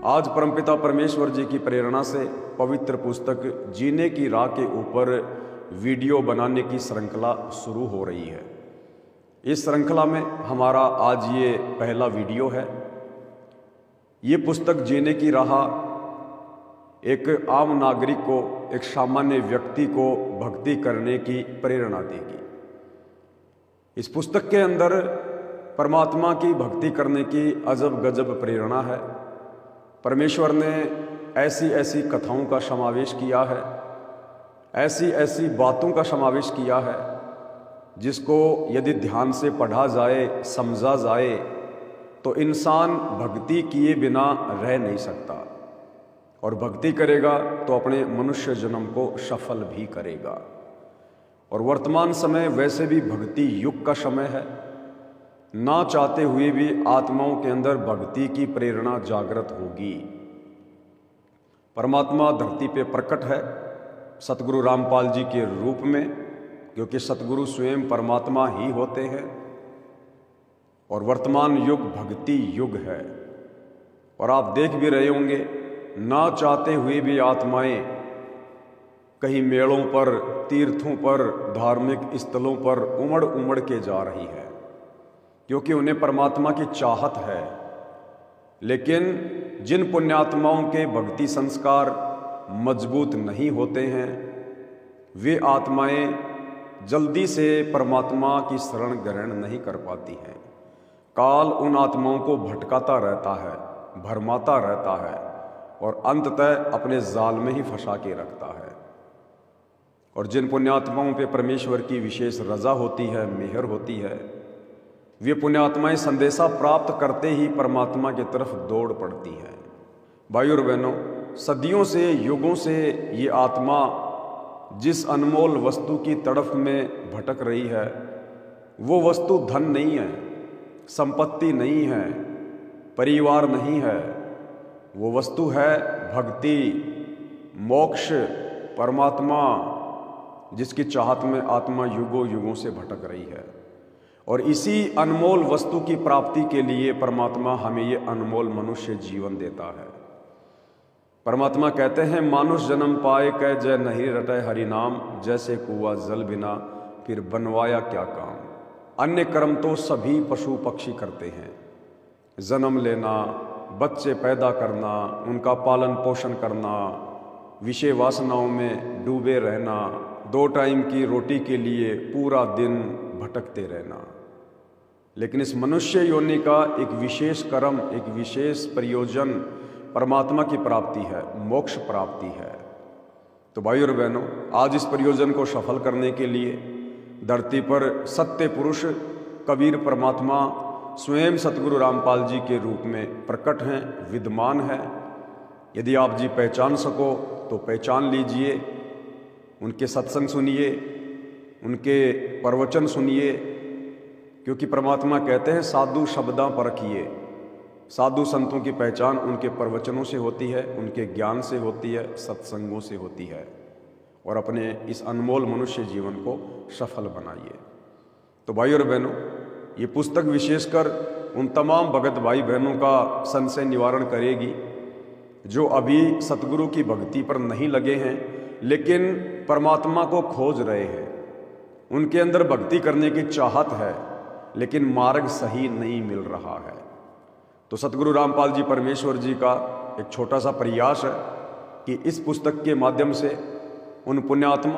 आज परमपिता परमेश्वर जी की प्रेरणा से पवित्र पुस्तक जीने की राह के ऊपर वीडियो बनाने की श्रृंखला शुरू हो रही है। इस श्रृंखला में हमारा आज ये पहला वीडियो है। ये पुस्तक जीने की राह एक आम नागरिक को, एक सामान्य व्यक्ति को भक्ति करने की प्रेरणा देगी। इस पुस्तक के अंदर परमात्मा की भक्ति करने की अजब गजब प्रेरणा है। परमेश्वर ने ऐसी ऐसी कथाओं का समावेश किया है, ऐसी ऐसी बातों का समावेश किया है जिसको यदि ध्यान से पढ़ा जाए, समझा जाए तो इंसान भक्ति किए बिना रह नहीं सकता, और भक्ति करेगा तो अपने मनुष्य जन्म को सफल भी करेगा। और वर्तमान समय वैसे भी भक्ति युग का समय है। ना चाहते हुए भी आत्माओं के अंदर भक्ति की प्रेरणा जागृत होगी। परमात्मा धरती पे प्रकट है सतगुरु रामपाल जी के रूप में, क्योंकि सतगुरु स्वयं परमात्मा ही होते हैं। और वर्तमान युग भक्ति युग है। और आप देख भी रहे होंगे, ना चाहते हुए भी आत्माएं कहीं मेलों पर, तीर्थों पर, धार्मिक स्थलों पर उमड़ उमड़ के जा रही है, क्योंकि उन्हें परमात्मा की चाहत है। लेकिन जिन पुण्यात्माओं के भक्ति संस्कार मजबूत नहीं होते हैं, वे आत्माएं जल्दी से परमात्मा की शरण ग्रहण नहीं कर पाती हैं। काल उन आत्माओं को भटकाता रहता है, भरमाता रहता है, और अंततः अपने जाल में ही फंसा के रखता है। और जिन पुण्यात्माओं पे परमेश्वर की विशेष रजा होती है, मेहर होती है, वे पुण्यात्माएं संदेशा प्राप्त करते ही परमात्मा की तरफ दौड़ पड़ती हैं। भाई और बहनों, सदियों से, युगों से ये आत्मा जिस अनमोल वस्तु की तड़फ में भटक रही है, वो वस्तु धन नहीं है, संपत्ति नहीं है, परिवार नहीं है। वो वस्तु है भक्ति, मोक्ष, परमात्मा, जिसकी चाहत में आत्मा युगों युगों से भटक रही है। और इसी अनमोल वस्तु की प्राप्ति के लिए परमात्मा हमें ये अनमोल मनुष्य जीवन देता है। परमात्मा कहते हैं, मानुष जन्म पाए कह जय नहीं रटे हरि नाम, जैसे कुआं जल बिना फिर बनवाया क्या काम। अन्य कर्म तो सभी पशु पक्षी करते हैं, जन्म लेना, बच्चे पैदा करना, उनका पालन पोषण करना, विषय वासनाओं में डूबे रहना, 2 टाइम की रोटी के लिए पूरा दिन भटकते रहना। लेकिन इस मनुष्य योनि का एक विशेष कर्म, एक विशेष प्रयोजन परमात्मा की प्राप्ति है, मोक्ष प्राप्ति है। तो भाई और बहनों, आज इस प्रयोजन को सफल करने के लिए धरती पर सत्य पुरुष कबीर परमात्मा स्वयं सतगुरु रामपाल जी के रूप में प्रकट हैं, विद्यमान है। यदि आप जी पहचान सको तो पहचान लीजिए, उनके सत्संग सुनिए, उनके प्रवचन सुनिए, क्योंकि परमात्मा कहते हैं साधु शब्दां परखिए। साधु संतों की पहचान उनके प्रवचनों से होती है, उनके ज्ञान से होती है, सत्संगों से होती है। और अपने इस अनमोल मनुष्य जीवन को सफल बनाइए। तो भाई और बहनों, ये पुस्तक विशेषकर उन तमाम भगत भाई बहनों का संशय निवारण करेगी जो अभी सतगुरु की भक्ति पर नहीं लगे हैं, लेकिन परमात्मा को खोज रहे हैं। उनके अंदर भक्ति करने की चाहत है, लेकिन मार्ग सही नहीं मिल रहा है। तो सतगुरु रामपाल जी परमेश्वर जी का एक छोटा सा प्रयास है कि इस पुस्तक के माध्यम से उन पुण्यात्मा